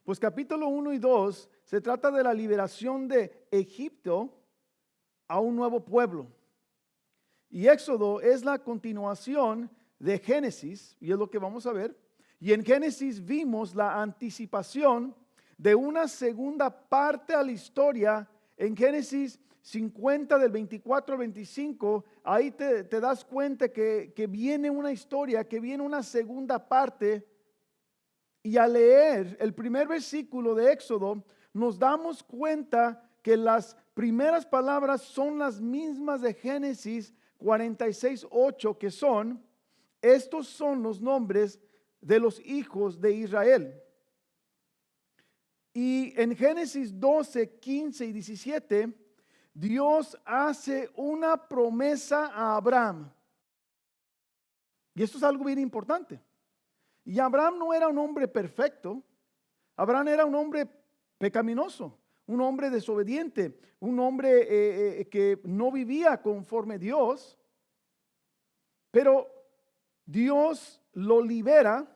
Pues capítulo 1 y 2 se trata de la liberación de Egipto a un nuevo pueblo. Y Éxodo es la continuación de Génesis, y es lo que vamos a ver. Y en Génesis vimos la anticipación de una segunda parte a la historia. En Génesis 50 del 24 al 25, ahí te das cuenta que viene una historia, que viene una segunda parte. Y al leer el primer versículo de Éxodo, nos damos cuenta que las primeras palabras son las mismas de Génesis 46:8, que son: estos son los nombres de los hijos de Israel. Y en Génesis 12, 15 y 17, Dios hace una promesa a Abraham. Y esto es algo bien importante. Y Abraham no era un hombre perfecto. Abraham era un hombre pecaminoso, un hombre desobediente, un hombre que no vivía conforme a Dios. Pero Dios lo libera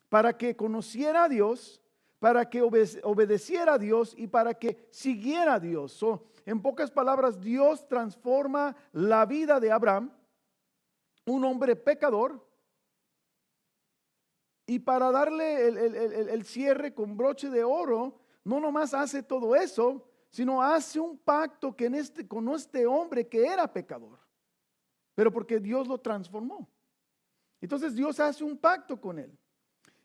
para que conociera a Dios, para que obedeciera a Dios y para que siguiera a Dios. En pocas palabras, Dios transforma la vida de Abraham, un hombre pecador. Y para darle el cierre con broche de oro, no nomás hace todo eso, sino hace un pacto con este hombre que era pecador, pero porque Dios lo transformó. Entonces Dios hace un pacto con él.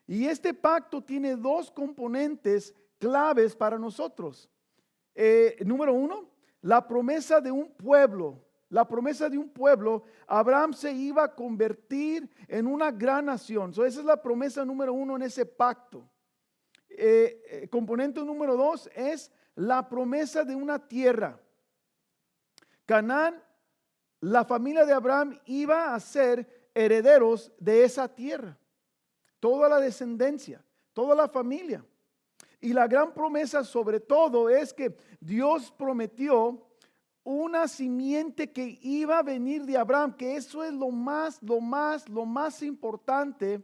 Y este pacto tiene dos componentes claves para nosotros. Número uno, la promesa de un pueblo. La promesa de un pueblo. Abraham se iba a convertir en una gran nación. Esa es la promesa número uno en ese pacto. Componente número dos es la promesa de una tierra. Canaán, la familia de Abraham iba a ser herederos de esa tierra. Toda la descendencia, toda la familia. Y la gran promesa sobre todo es que Dios prometió una simiente que iba a venir de Abraham, que eso es lo más importante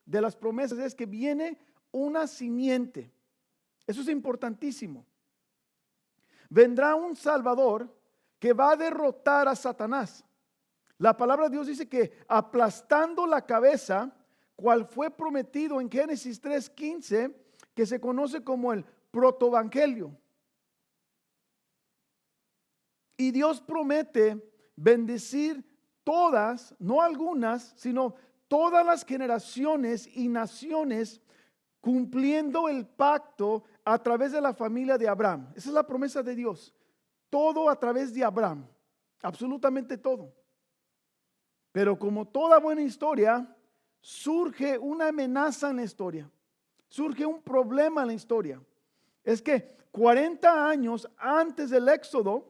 de las promesas, es que viene una simiente. Eso es importantísimo. Vendrá un Salvador que va a derrotar a Satanás. La palabra de Dios dice que aplastando la cabeza, cual fue prometido en Génesis 3:15, que se conoce como el protoevangelio. Y Dios promete bendecir todas, no algunas, sino todas las generaciones y naciones, cumpliendo el pacto a través de la familia de Abraham. Esa es la promesa de Dios. Todo a través de Abraham, absolutamente todo. Pero como toda buena historia, surge una amenaza en la historia. Surge un problema en la historia. Es que 40 años antes del Éxodo,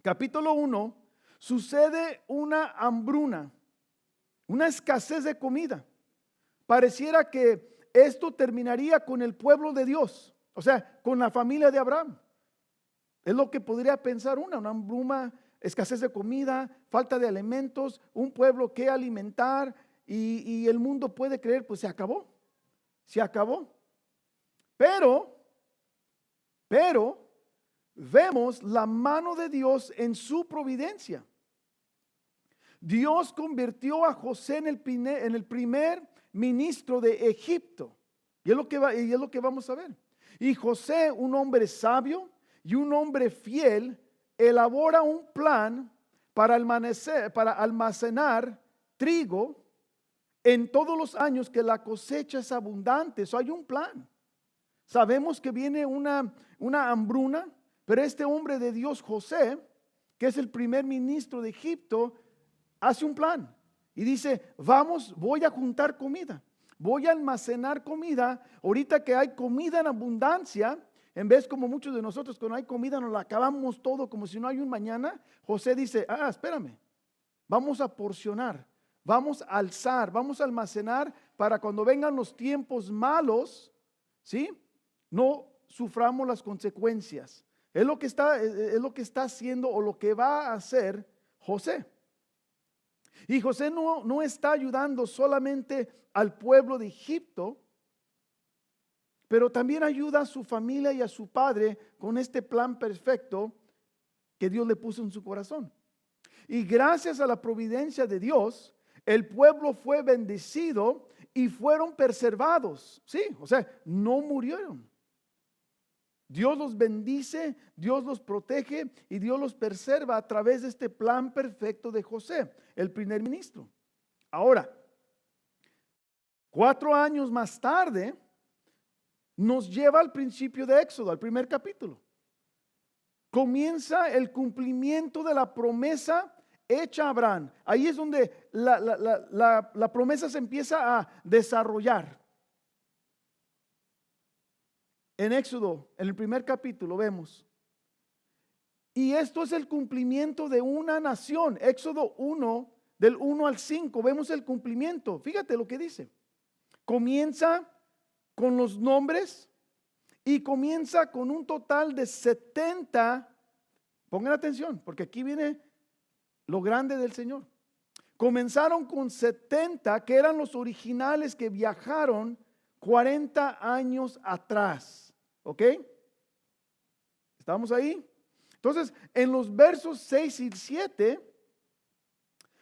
capítulo 1, sucede una hambruna, una escasez de comida. Pareciera que esto terminaría con el pueblo de Dios, o sea, con la familia de Abraham. Es lo que podría pensar una hambruna, escasez de comida, falta de alimentos, un pueblo que alimentar, y el mundo puede creer, pues se acabó. Pero vemos la mano de Dios en su providencia. Dios convirtió a José en el primer ministro de Egipto. Y es lo que vamos a ver. Y José, un hombre sabio y un hombre fiel, elabora un plan para almacenar trigo en todos los años que la cosecha es abundante. Eso hay un plan. Sabemos que viene una hambruna, pero este hombre de Dios, José, que es el primer ministro de Egipto, hace un plan y dice: voy a juntar comida, voy a almacenar comida. Ahorita que hay comida en abundancia, en vez como muchos de nosotros cuando hay comida nos la acabamos todo como si no hay un mañana, José dice: espérame, vamos a porcionar, vamos a alzar, vamos a almacenar para cuando vengan los tiempos malos, ¿sí?, no suframos las consecuencias. Es lo que está haciendo, o lo que va a hacer José. Y José no está ayudando solamente al pueblo de Egipto, pero también ayuda a su familia y a su padre con este plan perfecto que Dios le puso en su corazón. Y gracias a la providencia de Dios, el pueblo fue bendecido y fueron preservados. Sí, o sea, no murieron. Dios los bendice, Dios los protege y Dios los preserva a través de este plan perfecto de José, el primer ministro. Ahora, 4 años más tarde, nos lleva al principio de Éxodo, al primer capítulo. Comienza el cumplimiento de la promesa hecha a Abraham. Ahí es donde la promesa se empieza a desarrollar. En Éxodo, en el primer capítulo, vemos. Y esto es el cumplimiento de una nación. Éxodo 1, del 1 al 5, vemos el cumplimiento. Fíjate lo que dice. Comienza con los nombres y comienza con un total de 70. Pongan atención, porque aquí viene lo grande del Señor. Comenzaron con 70, que eran los originales que viajaron 40 años atrás. ¿Ok? ¿Estamos ahí? Entonces, en los versos 6 y 7,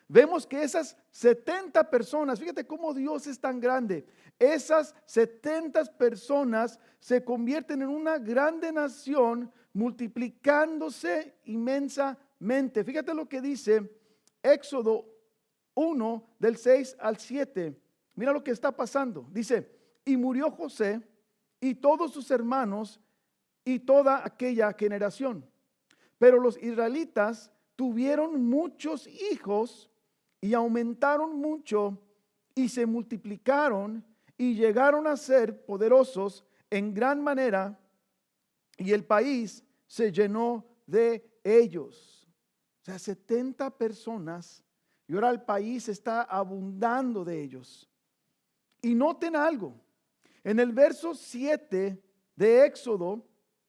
vemos que esas 70 personas, fíjate cómo Dios es tan grande, esas 70 personas se convierten en una grande nación, multiplicándose inmensamente. Fíjate lo que dice Éxodo 1, del 6 al 7. Mira lo que está pasando. Dice, y murió José y todos sus hermanos y toda aquella generación. Pero los israelitas tuvieron muchos hijos y aumentaron mucho y se multiplicaron y llegaron a ser poderosos en gran manera, y el país se llenó de ellos. O sea, 70 personas, y ahora el país está abundando de ellos. Y noten algo, en el verso 7 de Éxodo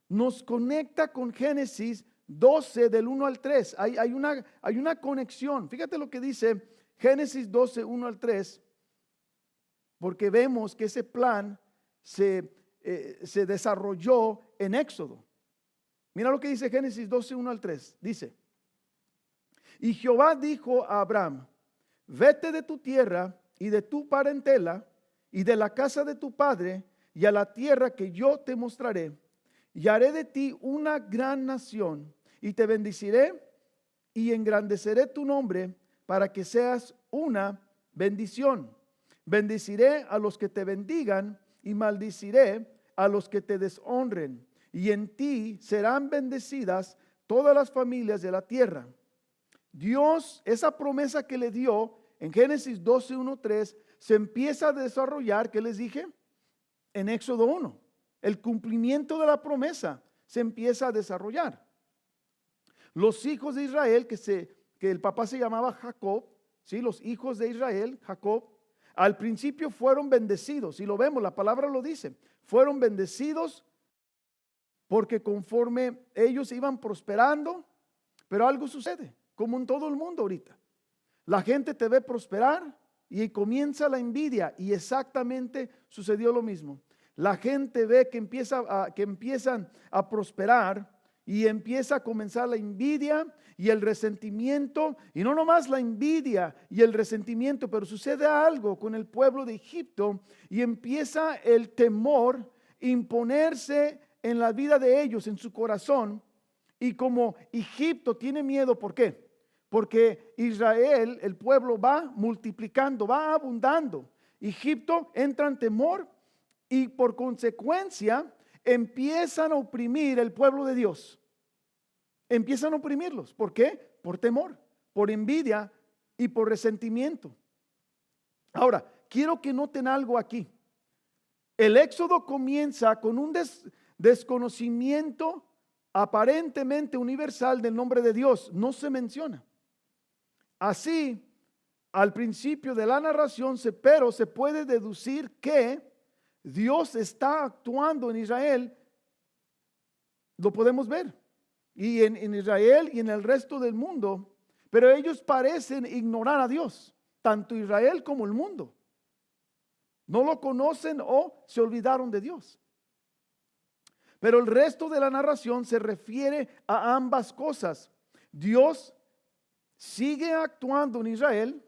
nos conecta con Génesis 12 del 1 al 3. Hay una conexión. Fíjate lo que dice Génesis 12, 1 al 3. Porque vemos que ese plan se desarrolló en Éxodo. Mira lo que dice Génesis 12, 1 al 3. Dice, y Jehová dijo a Abraham, vete de tu tierra y de tu parentela y de la casa de tu padre y a la tierra que yo te mostraré, y haré de ti una gran nación, y te bendeciré y engrandeceré tu nombre para que seas una bendición. Bendeciré a los que te bendigan y maldiciré a los que te deshonren, y en ti serán bendecidas todas las familias de la tierra. Dios, esa promesa que le dio en Génesis 12, 1, 3, se empieza a desarrollar, ¿qué les dije? En Éxodo 1. El cumplimiento de la promesa se empieza a desarrollar. Los hijos de Israel, que el papá se llamaba Jacob, ¿sí? Los hijos de Israel, Jacob, al principio fueron bendecidos. Y lo vemos, la palabra lo dice. Fueron bendecidos porque conforme ellos iban prosperando, pero algo sucede, como en todo el mundo ahorita. La gente te ve prosperar y comienza la envidia, y exactamente sucedió lo mismo. La gente ve que empiezan a prosperar y empieza a comenzar la envidia y el resentimiento, y no nomás la envidia y el resentimiento, pero sucede algo con el pueblo de Egipto y empieza el temor imponerse en la vida de ellos, en su corazón. Y como Egipto tiene miedo, ¿por qué? Porque Israel, el pueblo, va multiplicando, va abundando. Egipto entra en temor y por consecuencia empiezan a oprimir el pueblo de Dios. Empiezan a oprimirlos. ¿Por qué? Por temor, por envidia y por resentimiento. Ahora, quiero que noten algo aquí. El éxodo comienza con un desconocimiento aparentemente universal del nombre de Dios. No se menciona. Así, al principio de la narración, pero se puede deducir que Dios está actuando en Israel. Lo podemos ver. Y en Israel y en el resto del mundo. Pero ellos parecen ignorar a Dios. Tanto Israel como el mundo. No lo conocen o se olvidaron de Dios. Pero el resto de la narración se refiere a ambas cosas. Dios sigue actuando en Israel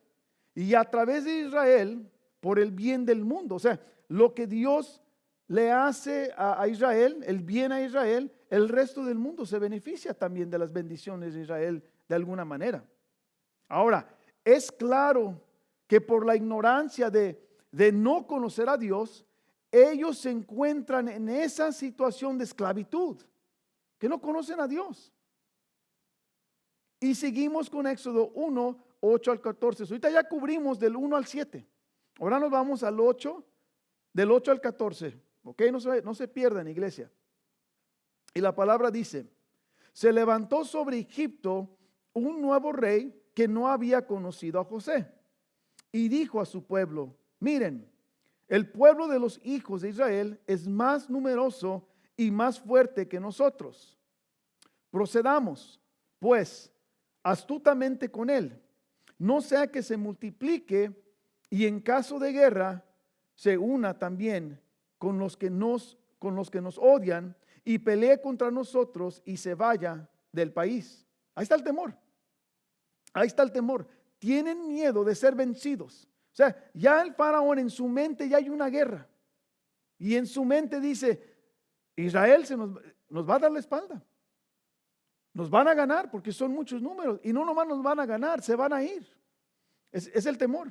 y a través de Israel por el bien del mundo. O sea, lo que Dios le hace a Israel, el bien a Israel, el resto del mundo se beneficia también de las bendiciones de Israel de alguna manera. Ahora, es claro que por la ignorancia de no conocer a Dios, ellos se encuentran en esa situación de esclavitud, que no conocen a Dios. Y seguimos con Éxodo 1, 8 al 14. Ahorita ya cubrimos del 1 al 7. Ahora nos vamos al 8, del 8 al 14. ¿Ok? No se pierdan, iglesia. Y la palabra dice: se levantó sobre Egipto un nuevo rey que no había conocido a José. Y dijo a su pueblo: miren, el pueblo de los hijos de Israel es más numeroso y más fuerte que nosotros. Procedamos, pues, astutamente con él, no sea que se multiplique y en caso de guerra se una también con los que nos odian y pelee contra nosotros y se vaya del país. Ahí está el temor. Ahí está el temor. Tienen miedo de ser vencidos. O sea, ya el faraón en su mente ya hay una guerra. Y en su mente dice: Israel nos va a dar la espalda. Nos van a ganar porque son muchos números. Y no nomás nos van a ganar, se van a ir. Es el temor.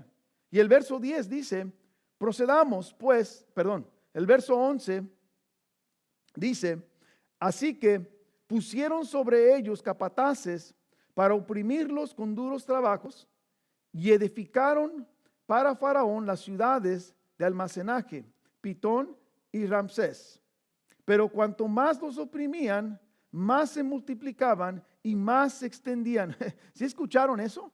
Y el verso 10 dice: procedamos pues, el verso 11 dice: así que pusieron sobre ellos capataces para oprimirlos con duros trabajos y edificaron para Faraón las ciudades de almacenaje, Pitón y Ramsés. Pero cuanto más los oprimían, más se multiplicaban y más se extendían. ¿Sí escucharon eso?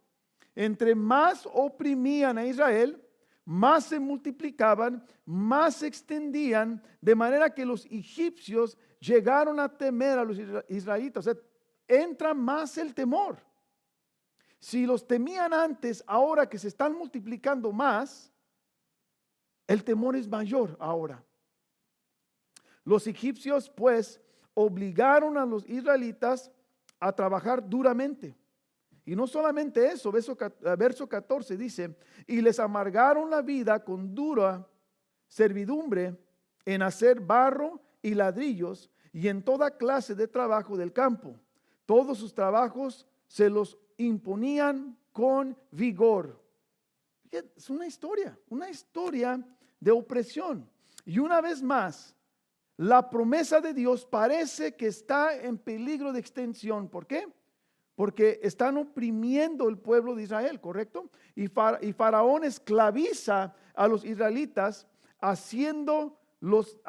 Entre más oprimían a Israel, más se multiplicaban, más se extendían, de manera que los egipcios llegaron a temer a los israelitas. O sea, entra más el temor. Si los temían antes, ahora que se están multiplicando más, el temor es mayor ahora. Los egipcios, pues, obligaron a los israelitas a trabajar duramente. Y no solamente eso, verso 14 dice: y les amargaron la vida con dura servidumbre en hacer barro y ladrillos y en toda clase de trabajo del campo. Todos sus trabajos se los imponían con vigor. Es una historia de opresión. Y una vez más, la promesa de Dios parece que está en peligro de extensión. ¿Por qué? Porque están oprimiendo el pueblo de Israel, ¿correcto? Y Faraón esclaviza a los israelitas, haciéndolos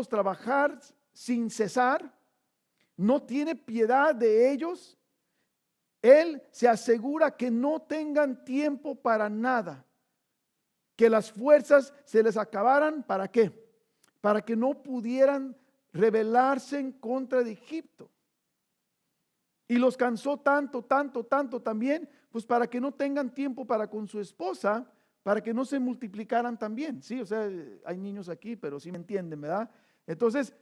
trabajar sin cesar. No tiene piedad de ellos. Él se asegura que no tengan tiempo para nada, que las fuerzas se les acabaran. ¿Para qué? Para que no pudieran rebelarse en contra de Egipto. Y los cansó tanto también, pues para que no tengan tiempo para con su esposa, para que no se multiplicaran también. Sí, o sea, hay niños aquí, pero sí me entienden, ¿verdad? Entonces,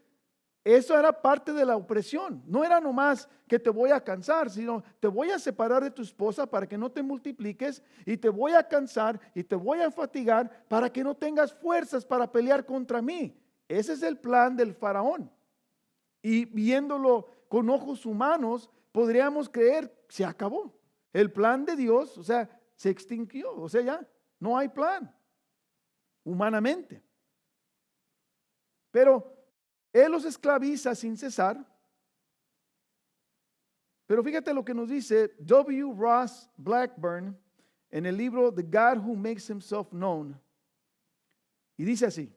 eso era parte de la opresión. No era nomás que te voy a cansar, sino te voy a separar de tu esposa para que no te multipliques, y te voy a cansar y te voy a fatigar para que no tengas fuerzas para pelear contra mí. Ese es el plan del faraón. Y viéndolo con ojos humanos, podríamos creer: se acabó. El plan de Dios, o sea, se extinguió. O sea, ya no hay plan humanamente. Pero Él los esclaviza sin cesar. Pero fíjate lo que nos dice W. Ross Blackburn en el libro The God Who Makes Himself Known. Y dice así: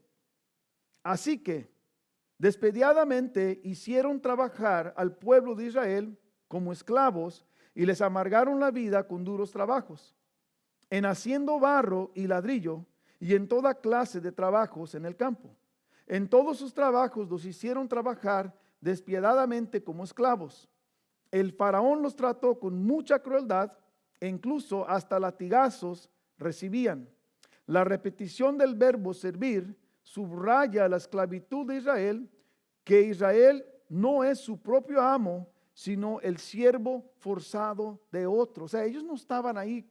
así que despiadadamente hicieron trabajar al pueblo de Israel como esclavos y les amargaron la vida con duros trabajos, en haciendo barro y ladrillo y en toda clase de trabajos en el campo. En todos sus trabajos los hicieron trabajar despiadadamente como esclavos. El faraón los trató con mucha crueldad e incluso hasta latigazos recibían. La repetición del verbo servir subraya la esclavitud de Israel que Israel no es su propio amo, sino el siervo forzado de otro. O sea, ellos no estaban ahí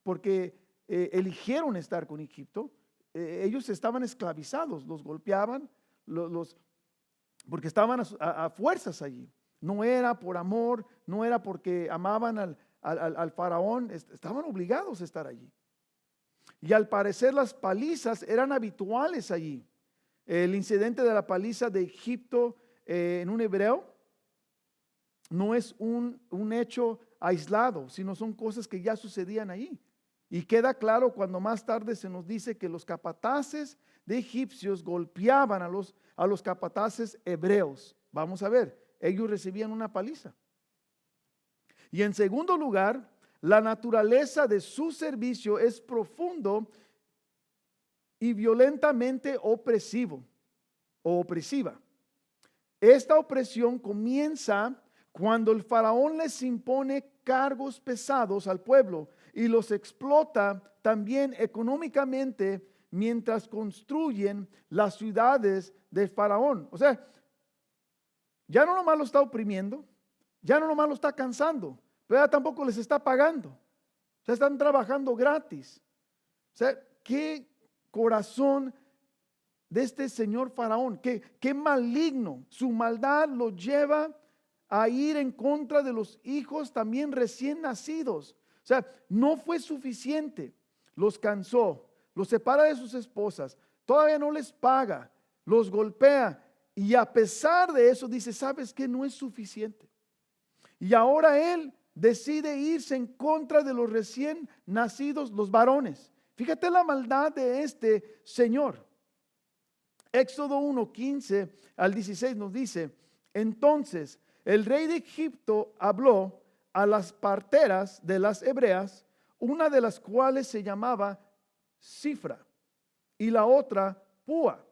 porque eligieron estar con Egipto. Ellos estaban esclavizados, los golpeaban, porque estaban a fuerzas allí. No era por amor, no era porque amaban al faraón, estaban obligados a estar allí. Y al parecer las palizas eran habituales allí. El incidente de la paliza de Egipto en un hebreo no es un hecho aislado, sino son cosas que ya sucedían allí. Y queda claro cuando más tarde se nos dice que los capataces de egipcios golpeaban a los capataces hebreos. Vamos a ver, ellos recibían una paliza. Y en segundo lugar, la naturaleza de su servicio es profundo y violentamente opresivo o opresiva. Esta opresión comienza cuando el faraón les impone cargos pesados al pueblo y los explota también económicamente mientras construyen las ciudades del faraón. O sea, ya no nomás lo está oprimiendo, ya no nomás lo está cansando, pero ya tampoco les está pagando. O sea, están trabajando gratis. O sea, qué corazón de este señor faraón, qué maligno. Su maldad lo lleva a ir en contra de los hijos también recién nacidos. O sea, no fue suficiente. Los cansó, los separa de sus esposas, todavía no les paga, los golpea. Y a pesar de eso dice, ¿sabes qué? No es suficiente. Y ahora él decide irse en contra de los recién nacidos, los varones. Fíjate la maldad de este señor. Éxodo 1, 15 al 16 nos dice, entonces el rey de Egipto habló a las parteras de las hebreas, una de las cuales se llamaba Cifra y la otra Púa,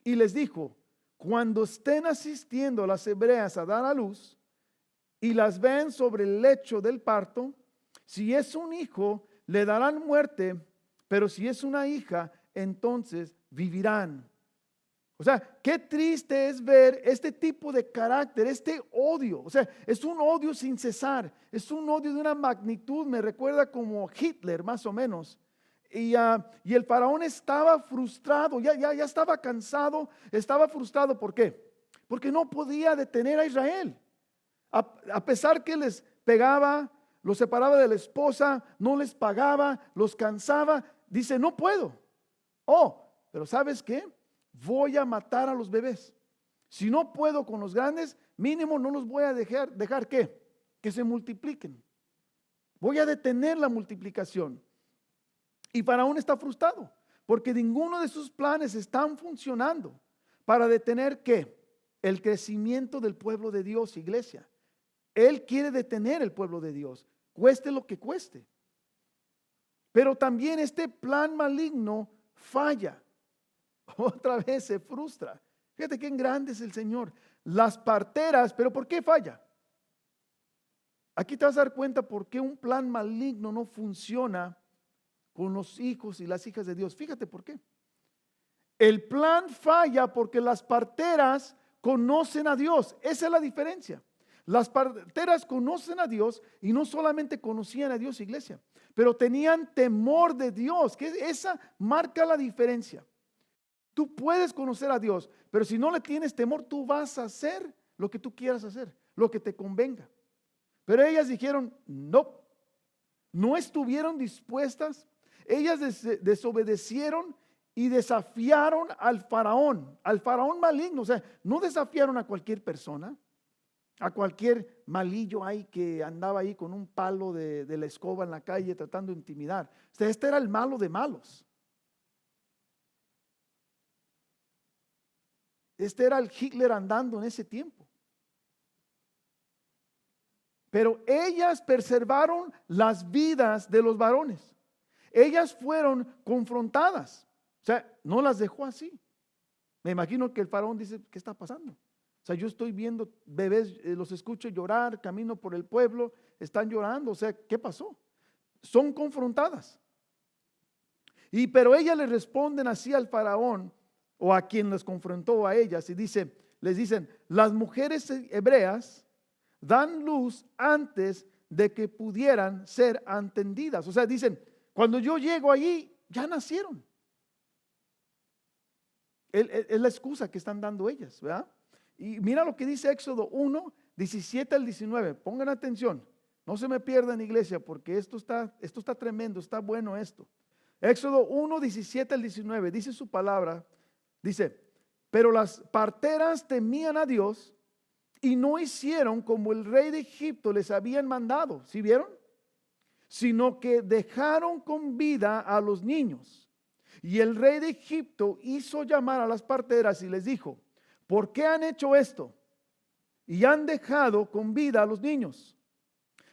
y les dijo, cuando estén asistiendo las hebreas a dar a luz y las ven sobre el lecho del parto, si es un hijo, le darán muerte, pero si es una hija, entonces vivirán. O sea, qué triste es ver este tipo de carácter, este odio. O sea, es un odio sin cesar, es un odio de una magnitud, me recuerda como Hitler más o menos. Y el faraón estaba frustrado, ya estaba cansado, estaba frustrado. ¿Por qué? Porque no podía detener a Israel. A pesar que les pegaba, los separaba de la esposa, no les pagaba, los cansaba, dice, no puedo. Oh, pero ¿sabes qué? Voy a matar a los bebés. Si no puedo con los grandes, mínimo no los voy a dejar ¿qué? Que se multipliquen. Voy a detener la multiplicación. Y Faraón está frustrado porque ninguno de sus planes están funcionando para detener ¿qué? El crecimiento del pueblo de Dios, iglesia. Él quiere detener el pueblo de Dios, cueste lo que cueste. Pero también este plan maligno falla. Otra vez se frustra. Fíjate qué grande es el Señor. Las parteras, pero ¿por qué falla? Aquí te vas a dar cuenta por qué un plan maligno no funciona con los hijos y las hijas de Dios. Fíjate por qué. El plan falla porque las parteras conocen a Dios. Esa es la diferencia. Las parteras conocen a Dios y no solamente conocían a Dios, iglesia, pero tenían temor de Dios, que esa marca la diferencia. Tú puedes conocer a Dios, pero si no le tienes temor, tú vas a hacer lo que tú quieras hacer, lo que te convenga. Pero ellas dijeron, no estuvieron dispuestas. Ellas desobedecieron y desafiaron al faraón maligno. O sea, no desafiaron a cualquier persona, a cualquier malillo ahí que andaba ahí con un palo de la escoba en la calle tratando de intimidar. O sea, este era el malo de malos. Este era el Hitler andando en ese tiempo. Pero ellas preservaron las vidas de los varones. Ellas fueron confrontadas. O sea, no las dejó así. Me imagino que el faraón dice, ¿qué está pasando? O sea, yo estoy viendo bebés, los escucho llorar, camino por el pueblo, están llorando. O sea, ¿qué pasó? Son confrontadas. Pero ellas le responden así al faraón. o a quien les confrontó a ellas, y les dicen, las mujeres hebreas dan luz antes de que pudieran ser atendidas. O sea, dicen, cuando yo llego allí, ya nacieron. Es la excusa que están dando ellas, ¿verdad? Y mira lo que dice Éxodo 1, 17 al 19. Pongan atención, no se me pierdan, iglesia, porque esto está tremendo, está bueno esto. Éxodo 1, 17 al 19, dice su palabra, dice, pero las parteras temían a Dios y no hicieron como el rey de Egipto les habían mandado. ¿Sí vieron? Sino que dejaron con vida a los niños. Y el rey de Egipto hizo llamar a las parteras y les dijo, ¿por qué han hecho esto? Y han dejado con vida a los niños.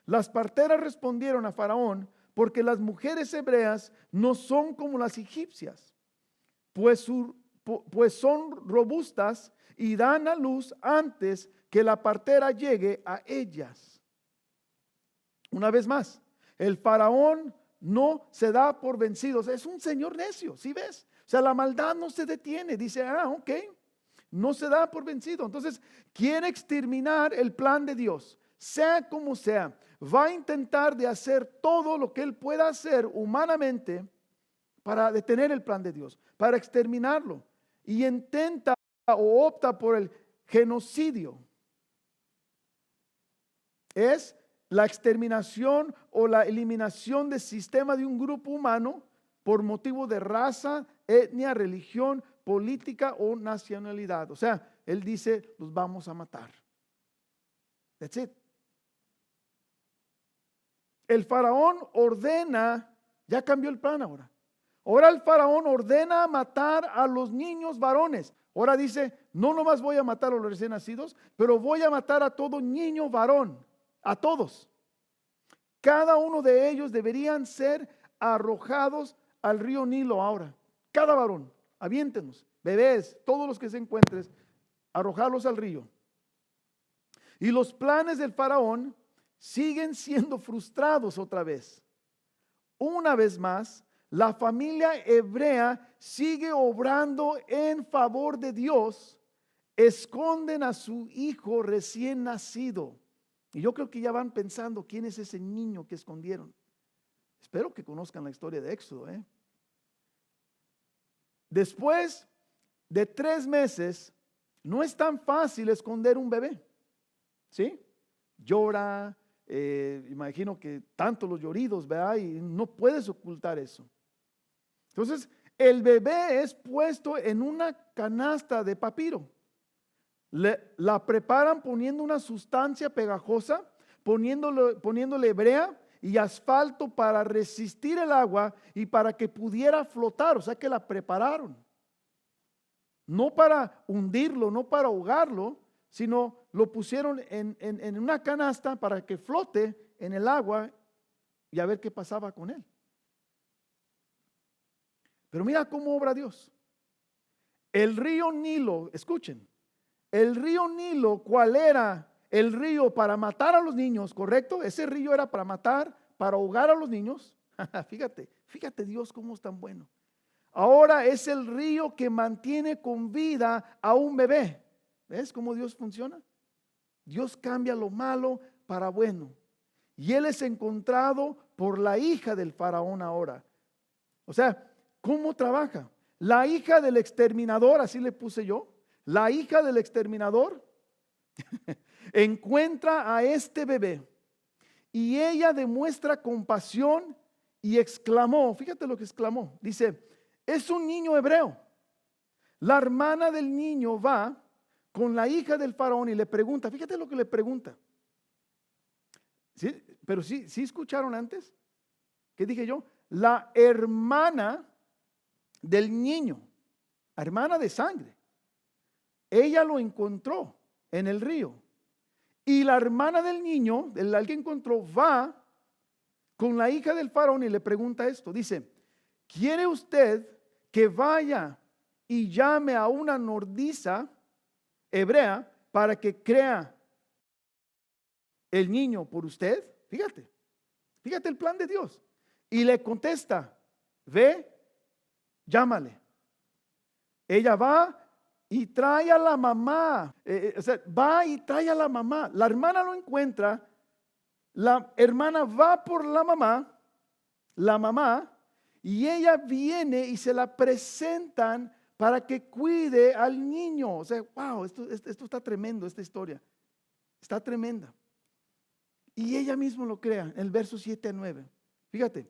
Las parteras respondieron a Faraón, porque las mujeres hebreas no son como las egipcias, pues son robustas y dan a luz antes que la partera llegue a ellas. Una vez más, el faraón no se da por vencido. O sea, es un señor necio, ¿sí ves? O sea, la maldad no se detiene. Dice, ok, no se da por vencido. Entonces, quiere exterminar el plan de Dios. Sea como sea, va a intentar de hacer todo lo que él pueda hacer humanamente para detener el plan de Dios, para exterminarlo. Y intenta o opta por el genocidio. Es la exterminación o la eliminación del sistema de un grupo humano por motivo de raza, etnia, religión, política o nacionalidad. O sea, él dice, los vamos a matar. That's it. El faraón ordena, ya cambió el plan ahora. Ahora el faraón ordena matar a los niños varones. Ahora dice, no nomás voy a matar a los recién nacidos, pero voy a matar a todo niño varón, a todos. Cada uno de ellos deberían ser arrojados al río Nilo ahora. Cada varón, aviéntenos, bebés, todos los que se encuentren, arrojarlos al río. Y los planes del faraón siguen siendo frustrados otra vez. Una vez más, la familia hebrea sigue obrando en favor de Dios. Esconden a su hijo recién nacido. Y yo creo que ya van pensando quién es ese niño que escondieron. Espero que conozcan la historia de Éxodo. Después de 3 meses, no es tan fácil esconder un bebé. ¿Sí? Llora, imagino que tanto los lloridos, ¿verdad? Y no puedes ocultar eso. Entonces, el bebé es puesto en una canasta de papiro. La preparan poniendo una sustancia pegajosa, poniéndole brea y asfalto para resistir el agua y para que pudiera flotar. O sea que la prepararon. No para hundirlo, no para ahogarlo, sino lo pusieron en una canasta para que flote en el agua y a ver qué pasaba con él. Pero mira cómo obra Dios. El río Nilo, escuchen, el río Nilo, ¿cuál era el río para matar a los niños? ¿Correcto? Ese río era para matar, para ahogar a los niños. Fíjate Dios cómo es tan bueno. Ahora es el río que mantiene con vida a un bebé. ¿Ves cómo Dios funciona? Dios cambia lo malo para bueno. Y él es encontrado por la hija del faraón ahora. O sea, ¿cómo trabaja? La hija del exterminador, así le puse yo. La hija del exterminador encuentra a este bebé y ella demuestra compasión y exclamó, fíjate lo que exclamó, dice, es un niño hebreo. La hermana del niño va con la hija del faraón y le pregunta, fíjate lo que le pregunta. ¿Sí? Pero sí escucharon antes. ¿Qué dije yo? La hermana del niño, hermana de sangre. Ella lo encontró en el río. Y la hermana del niño, el que encontró, va con la hija del faraón y le pregunta esto. Dice, ¿quiere usted que vaya y llame a una nodriza hebrea para que crea el niño por usted? Fíjate el plan de Dios. Y le contesta, ve, llámale. ella va y trae a la mamá. O sea, va y trae a la mamá. La hermana lo encuentra. La hermana va por la mamá, y ella viene y se la presentan para que cuide al niño. O sea, wow, esto está tremendo, esta historia. Está tremenda. Y ella misma lo crea en el verso 7 a 9. Fíjate,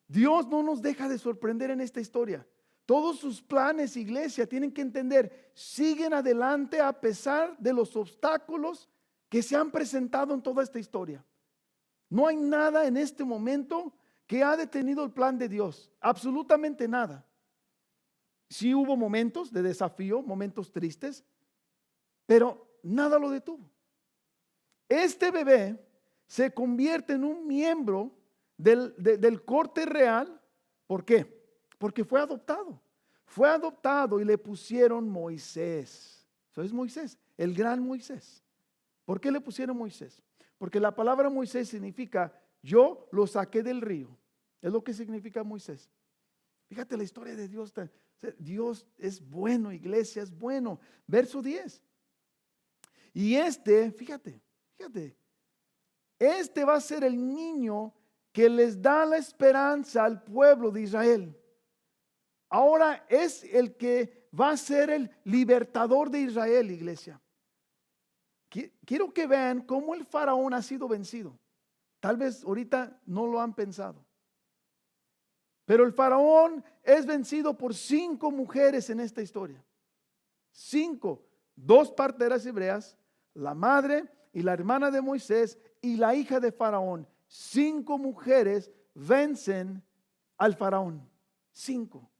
Dios no nos deja de sorprender en esta historia. Todos sus planes, iglesia, tienen que entender, siguen adelante a pesar de los obstáculos que se han presentado en toda esta historia. No hay nada en este momento que ha detenido el plan de Dios. Absolutamente nada. Sí hubo momentos de desafío, momentos tristes, pero nada lo detuvo. Este bebé se convierte en un miembro del corte real. ¿Por qué? Porque fue adoptado. Fue adoptado y le pusieron Moisés. Eso es Moisés, el gran Moisés. ¿Por qué le pusieron Moisés? Porque la palabra Moisés significa yo lo saqué del río. Es lo que significa Moisés. Fíjate la historia de Dios. Dios es bueno, iglesia, es bueno. Verso 10. Y fíjate, este va a ser el niño que les da la esperanza al pueblo de Israel. Ahora es el que va a ser el libertador de Israel, iglesia. Quiero que vean cómo el faraón ha sido vencido. Tal vez ahorita no lo han pensado. Pero el faraón es vencido por 5 mujeres en esta historia. 5, 2 parteras hebreas, la madre y la hermana de Moisés y la hija de faraón. 5 mujeres vencen al faraón. 5.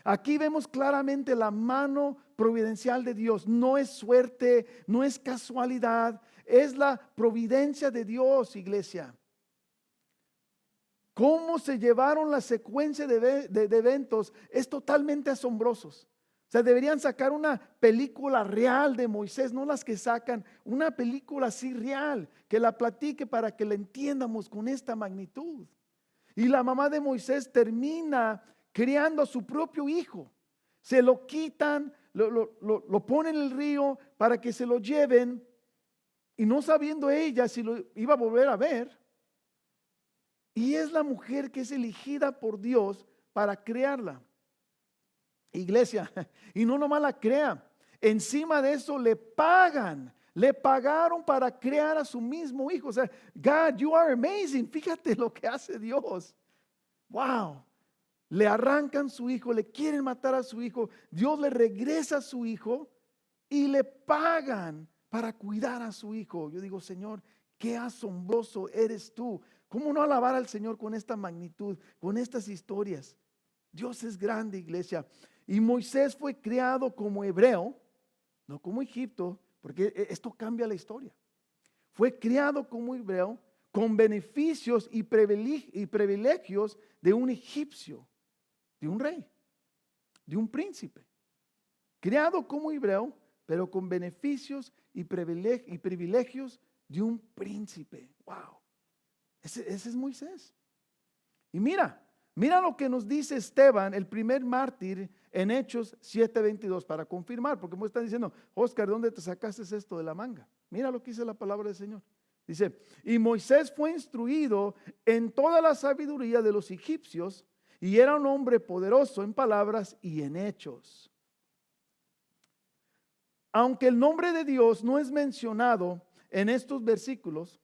Aquí vemos claramente la mano providencial de Dios. No es suerte, no es casualidad, es la providencia de Dios, iglesia. Cómo se llevaron la secuencia de eventos es totalmente asombrosos. O sea, deberían sacar una película real de Moisés, no las que sacan, una película así real, que la platique para que la entiendamos con esta magnitud. Y la mamá de Moisés termina criando a su propio hijo. Se lo quitan, lo ponen en el río para que se lo lleven, y no sabiendo ella si lo iba a volver a ver. Y es la mujer que es elegida por Dios para crearla. Iglesia, y no nomás la crea, encima de eso le pagaron para crear a su mismo hijo. O sea, God, you are amazing. Fíjate lo que hace Dios. Wow. Le arrancan su hijo, le quieren matar a su hijo. Dios le regresa a su hijo y le pagan para cuidar a su hijo. Yo digo, Señor, qué asombroso eres tú. ¿Cómo no alabar al Señor con esta magnitud, con estas historias? Dios es grande, iglesia. Y Moisés fue criado como hebreo, no como Egipto, porque esto cambia la historia. Fue criado como hebreo con beneficios y privilegios de un egipcio, de un rey, de un príncipe. Criado como hebreo, pero con beneficios y privilegios de un príncipe. Wow. Ese es Moisés. Y mira lo que nos dice Esteban, el primer mártir, en Hechos 7:22, para confirmar, porque me están diciendo, Oscar, ¿de dónde te sacaste esto de la manga? Mira lo que dice la palabra del Señor. Dice, y Moisés fue instruido en toda la sabiduría de los egipcios, y era un hombre poderoso en palabras y en hechos. Aunque el nombre de Dios no es mencionado en estos versículos,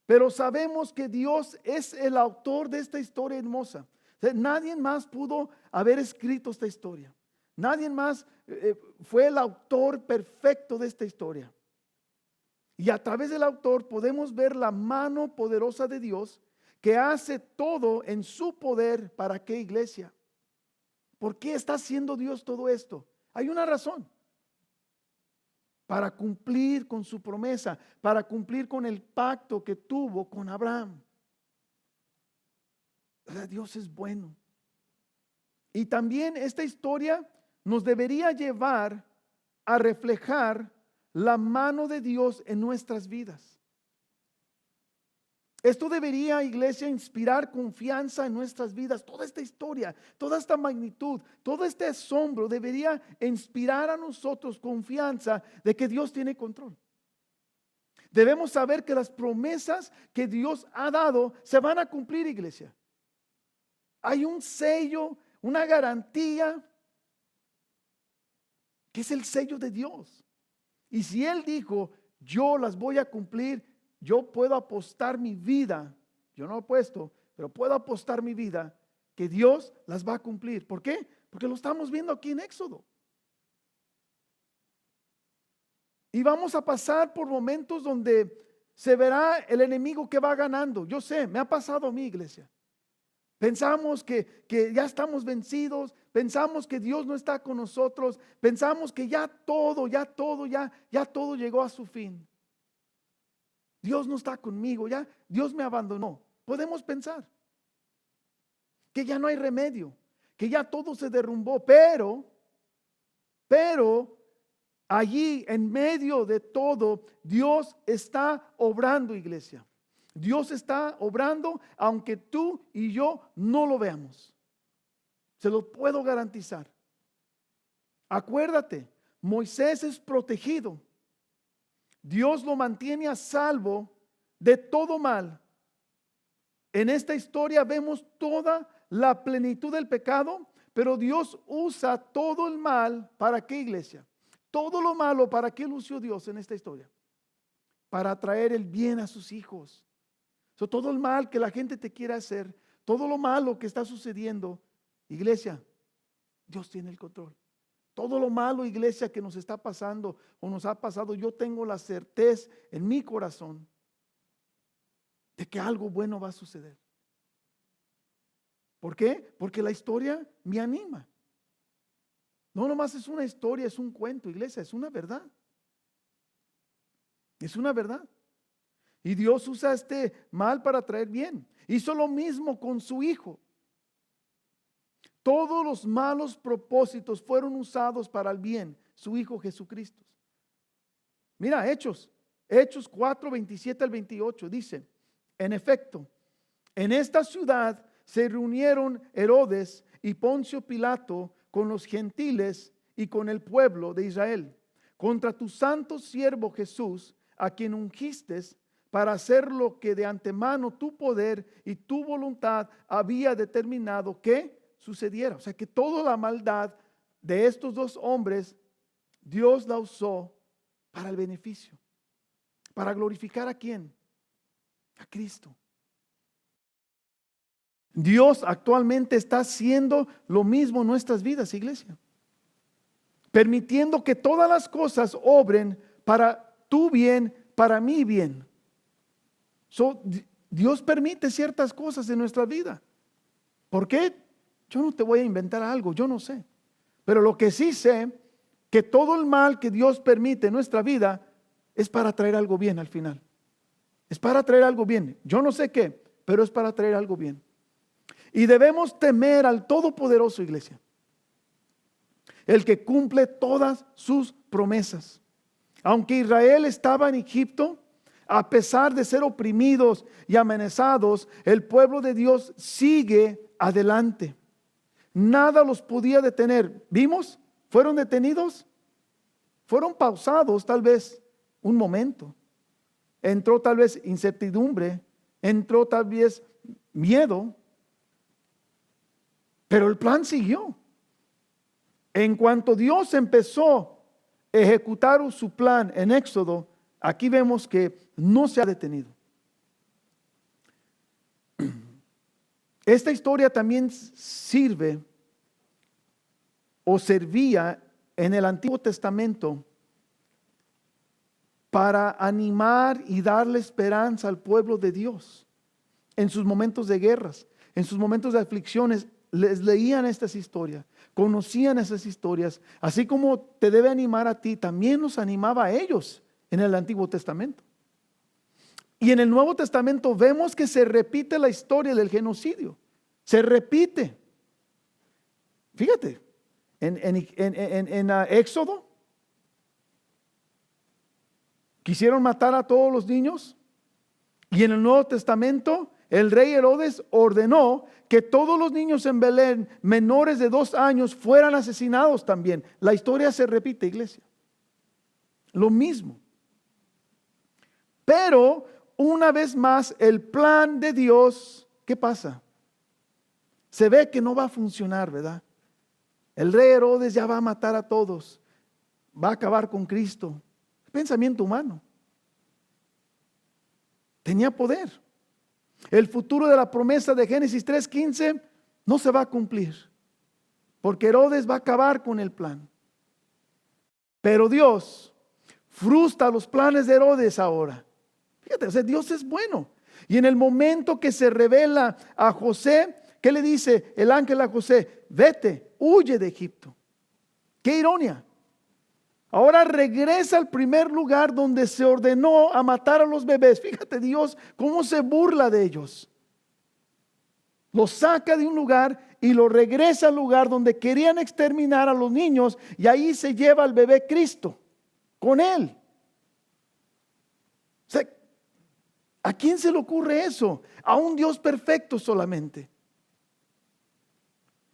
pero sabemos que Dios es el autor de esta historia hermosa. O sea, nadie más pudo haber escrito esta historia. Nadie más fue el autor perfecto de esta historia. Y a través del autor podemos ver la mano poderosa de Dios que hace todo en su poder. ¿Para qué, iglesia? ¿Por qué está haciendo Dios todo esto? Hay una razón. Para cumplir con su promesa, para cumplir con el pacto que tuvo con Abraham. Dios es bueno. Y también esta historia nos debería llevar a reflejar la mano de Dios en nuestras vidas. Esto debería, iglesia, inspirar confianza en nuestras vidas. Toda esta historia, toda esta magnitud, todo este asombro debería inspirar a nosotros confianza de que Dios tiene control. Debemos saber que las promesas que Dios ha dado se van a cumplir, iglesia. Hay un sello, una garantía, que es el sello de Dios. Y si Él dijo, yo las voy a cumplir, yo puedo apostar mi vida, yo no apuesto, pero puedo apostar mi vida que Dios las va a cumplir. ¿Por qué? Porque lo estamos viendo aquí en Éxodo. Y vamos a pasar por momentos donde se verá el enemigo que va ganando. Yo sé, me ha pasado a mí, iglesia. Pensamos que ya estamos vencidos, pensamos que Dios no está con nosotros, pensamos que ya todo llegó a su fin. Dios no está conmigo, ya Dios me abandonó. Podemos pensar que ya no hay remedio, que ya todo se derrumbó, pero allí en medio de todo, Dios está obrando, iglesia. Dios está obrando aunque tú y yo no lo veamos. Se lo puedo garantizar. Acuérdate, Moisés es protegido. Dios lo mantiene a salvo de todo mal. En esta historia vemos toda la plenitud del pecado, pero Dios usa todo el mal. ¿Para qué, iglesia? Todo lo malo, ¿para qué lo usó Dios en esta historia? Para traer el bien a sus hijos. Todo el mal que la gente te quiere hacer, todo lo malo que está sucediendo, iglesia, Dios tiene el control. Todo lo malo, iglesia, que nos está pasando o nos ha pasado, yo tengo la certeza en mi corazón de que algo bueno va a suceder. ¿Por qué? Porque la historia me anima. No nomás es una historia, es un cuento, iglesia, es una verdad. Es una verdad. Y Dios usa este mal para traer bien. Hizo lo mismo con su hijo. Todos los malos propósitos fueron usados para el bien, su hijo Jesucristo. Mira, Hechos 4, 27 al 28 dice, en efecto, en esta ciudad se reunieron Herodes y Poncio Pilato con los gentiles y con el pueblo de Israel contra tu santo siervo Jesús, a quien ungiste para hacer lo que de antemano tu poder y tu voluntad había determinado que sucediera. O sea que toda la maldad de estos dos hombres, Dios la usó para el beneficio. ¿Para glorificar a quién? A Cristo. Dios actualmente está haciendo lo mismo en nuestras vidas, iglesia. Permitiendo que todas las cosas obren para tu bien, para mi bien. Dios permite ciertas cosas en nuestra vida. ¿Por qué? Yo no te voy a inventar algo, yo no sé. Pero lo que sí sé, que todo el mal que Dios permite en nuestra vida es para traer algo bien al final. Es para traer algo bien. Yo no sé qué, pero es para traer algo bien. Y debemos temer al Todopoderoso, iglesia. El que cumple todas sus promesas. Aunque Israel estaba en Egipto, a pesar de ser oprimidos y amenazados, el pueblo de Dios sigue adelante. Nada los podía detener. ¿Vimos? ¿Fueron detenidos? Fueron pausados tal vez un momento. Entró tal vez incertidumbre, entró tal vez miedo, pero el plan siguió. En cuanto Dios empezó a ejecutar su plan en Éxodo, aquí vemos que no se ha detenido. Esta historia también sirve o servía en el Antiguo Testamento para animar y darle esperanza al pueblo de Dios en sus momentos de guerras, en sus momentos de aflicciones. Les leían estas historias, conocían esas historias, así como te debe animar a ti, también nos animaba a ellos en el Antiguo Testamento. Y en el Nuevo Testamento vemos que se repite la historia del genocidio, se repite. Fíjate, en Éxodo, quisieron matar a todos los niños, Y en el Nuevo Testamento, el rey Herodes ordenó que todos los niños en Belén menores de 2 años fueran asesinados también. La historia se repite, iglesia. Lo mismo. Pero una vez más, el plan de Dios, ¿qué pasa? Se ve que no va a funcionar, ¿verdad? El rey Herodes ya va a matar a todos. Va a acabar con Cristo. Pensamiento humano. Tenía poder. El futuro de la promesa de Génesis 3:15 no se va a cumplir, porque Herodes va a acabar con el plan. Pero Dios frustra los planes de Herodes ahora. Fíjate, o sea, Dios es bueno. Y en el momento que se revela a José, ¿qué le dice el ángel a José? Vete, huye de Egipto. Qué ironía. Ahora regresa al primer lugar donde se ordenó a matar a los bebés. Fíjate Dios cómo se burla de ellos. Los saca de un lugar y lo regresa al lugar donde querían exterminar a los niños, y ahí se lleva al bebé Cristo con él. O sea, ¿a quién se le ocurre eso? A un Dios perfecto solamente.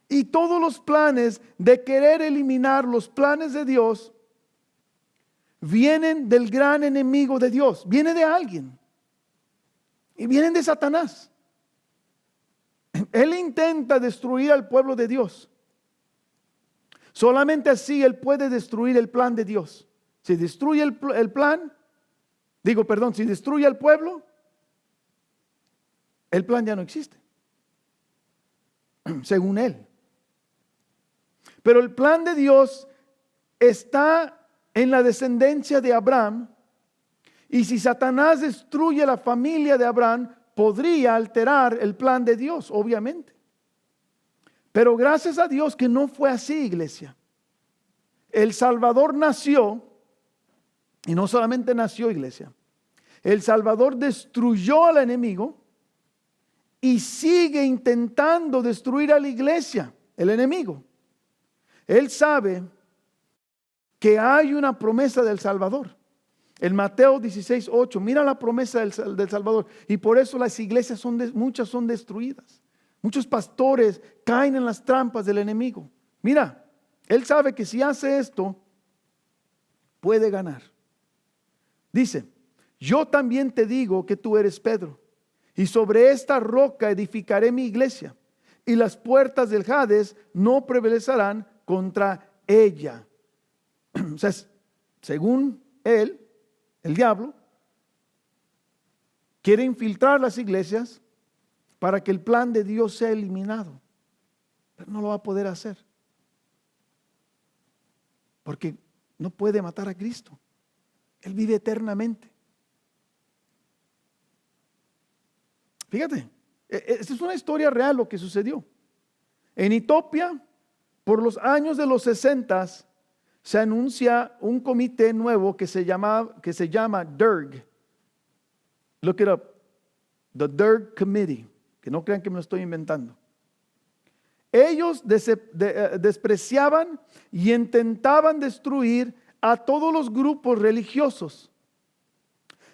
Y todos los planes de querer eliminar los planes de Dios vienen del gran enemigo de Dios. Viene de alguien. Y vienen de Satanás. Él intenta destruir al pueblo de Dios. Solamente así él puede destruir el plan de Dios. Si destruye el plan, si destruye al pueblo, el plan ya no existe. Según él. Pero el plan de Dios está en la descendencia de Abraham, y si Satanás destruye la familia de Abraham, podría alterar el plan de Dios, obviamente. Pero gracias a Dios que no fue así, iglesia. El Salvador nació, y no solamente nació, iglesia. El Salvador destruyó al enemigo y sigue intentando destruir a la iglesia, el enemigo. Él sabe que hay una promesa del Salvador. En Mateo 16:8, mira la promesa del Salvador. Y por eso las iglesias muchas son destruidas. Muchos pastores caen en las trampas del enemigo. Mira, él sabe que si hace esto, puede ganar. Dice, yo también te digo que tú eres Pedro, y sobre esta roca edificaré mi iglesia, y las puertas del Hades no prevalecerán contra ella. O sea, según él, el diablo quiere infiltrar las iglesias para que el plan de Dios sea eliminado. Pero no lo va a poder hacer. Porque no puede matar a Cristo. Él vive eternamente. Fíjate, esta es una historia real lo que sucedió. En Etiopía, por los años de los 60, se anuncia un comité nuevo que se llama DERG. Look it up. The DERG Committee. Que no crean que me lo estoy inventando. Ellos despreciaban y intentaban destruir a todos los grupos religiosos,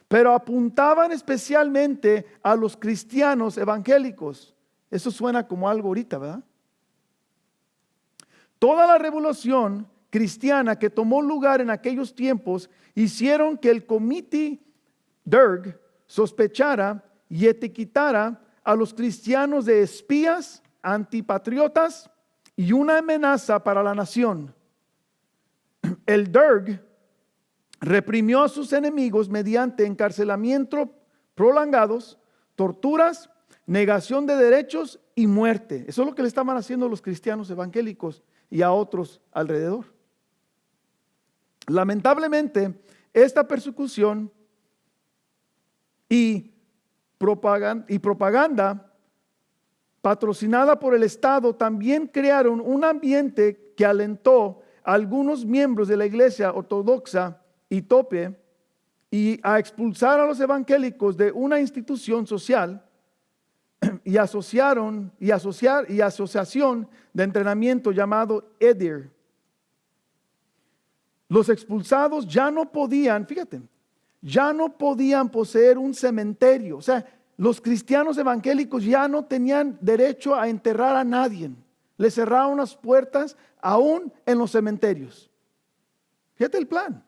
pero apuntaban especialmente a los cristianos evangélicos. Eso suena como algo ahorita, ¿verdad? Toda la revolución cristiana que tomó lugar en aquellos tiempos hicieron que el comité DERG sospechara y etiquetara a los cristianos de espías, antipatriotas y una amenaza para la nación. El DERG reprimió a sus enemigos mediante encarcelamiento prolongados, torturas, negación de derechos y muerte. Eso es lo que le estaban haciendo a los cristianos evangélicos y a otros alrededor. Lamentablemente, esta persecución y propaganda patrocinada por el Estado también crearon un ambiente que alentó a algunos miembros de la iglesia ortodoxa etíope y a expulsar a los evangélicos de una institución social y asociación de entrenamiento llamado EDIR. Los expulsados ya no podían, fíjate, ya no podían poseer un cementerio. O sea, los cristianos evangélicos ya no tenían derecho a enterrar a nadie. Les cerraron las puertas aún en los cementerios. Fíjate el plan.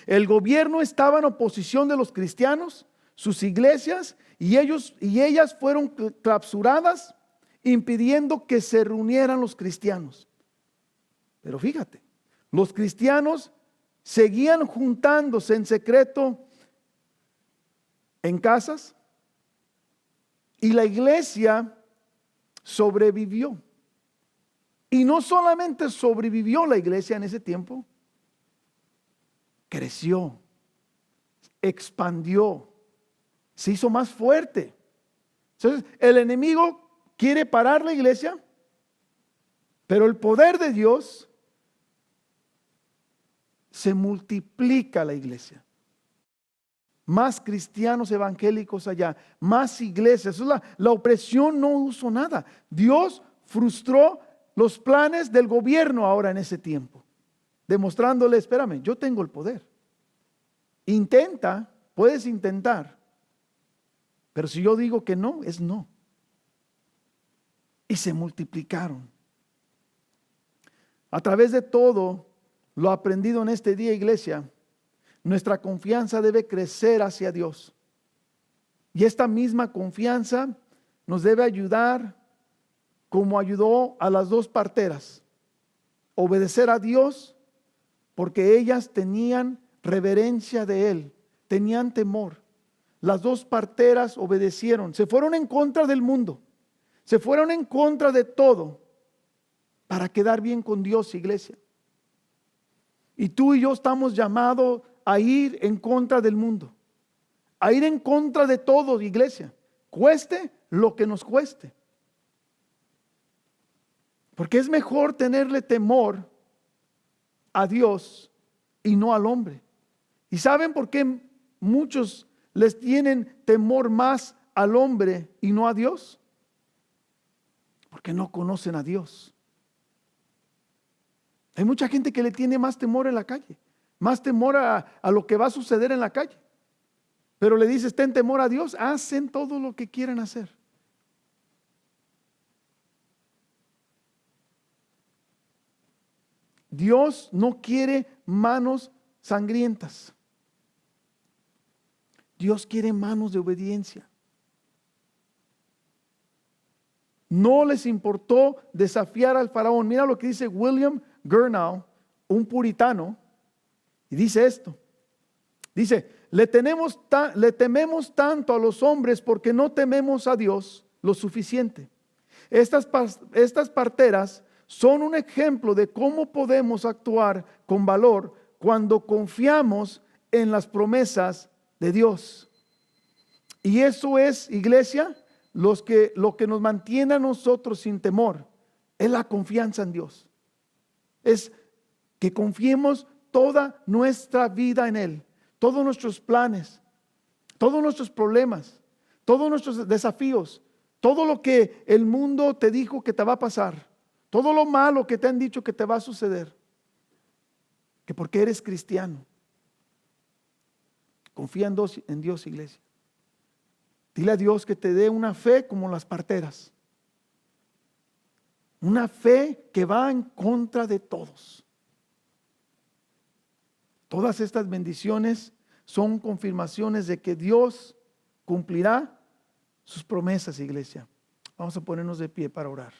El gobierno estaba en oposición de los cristianos, sus iglesias, y ellas fueron clausuradas, impidiendo que se reunieran los cristianos. Pero fíjate, los cristianos seguían juntándose en secreto en casas, y la iglesia sobrevivió. Y no solamente sobrevivió la iglesia en ese tiempo, creció, expandió, se hizo más fuerte. Entonces, el enemigo quiere parar la iglesia, pero el poder de Dios se multiplica la iglesia. Más cristianos evangélicos allá, más iglesias. Eso es la opresión no hizo nada. Dios frustró los planes del gobierno ahora en ese tiempo, demostrándole, espérame, yo tengo el poder. Intenta, puedes intentar, pero si yo digo que no, es no. Y se multiplicaron. A través de todo lo aprendido en este día, iglesia, nuestra confianza debe crecer hacia Dios. Y esta misma confianza nos debe ayudar como ayudó a las dos parteras. Obedecer a Dios porque ellas tenían reverencia de Él, tenían temor. Las dos parteras obedecieron, se fueron en contra del mundo, se fueron en contra de todo para quedar bien con Dios, iglesia. Y tú y yo estamos llamados a ir en contra del mundo, a ir en contra de todo, iglesia, cueste lo que nos cueste. Porque es mejor tenerle temor a Dios y no al hombre. ¿Y saben por qué muchos les tienen temor más al hombre y no a Dios? Porque no conocen a Dios. Hay mucha gente que le tiene más temor en la calle, más temor a lo que va a suceder en la calle. Pero le dices, ten temor a Dios, hacen todo lo que quieran hacer. Dios no quiere manos sangrientas. Dios quiere manos de obediencia. No les importó desafiar al faraón. Mira lo que dice William Gurnall, un puritano, y dice esto. Dice, le tememos tanto a los hombres porque no tememos a Dios lo suficiente. Estas parteras son un ejemplo de cómo podemos actuar con valor cuando confiamos en las promesas de Dios. Y eso es, iglesia, lo que nos mantiene a nosotros sin temor, es la confianza en Dios. Es que confiemos toda nuestra vida en Él, todos nuestros planes, todos nuestros problemas, todos nuestros desafíos, todo lo que el mundo te dijo que te va a pasar, todo lo malo que te han dicho que te va a suceder, que porque eres cristiano. Confía en Dios, iglesia. Dile a Dios que te dé una fe como las parteras. Una fe que va en contra de todos. Todas estas bendiciones son confirmaciones de que Dios cumplirá sus promesas, iglesia. Vamos a ponernos de pie para orar.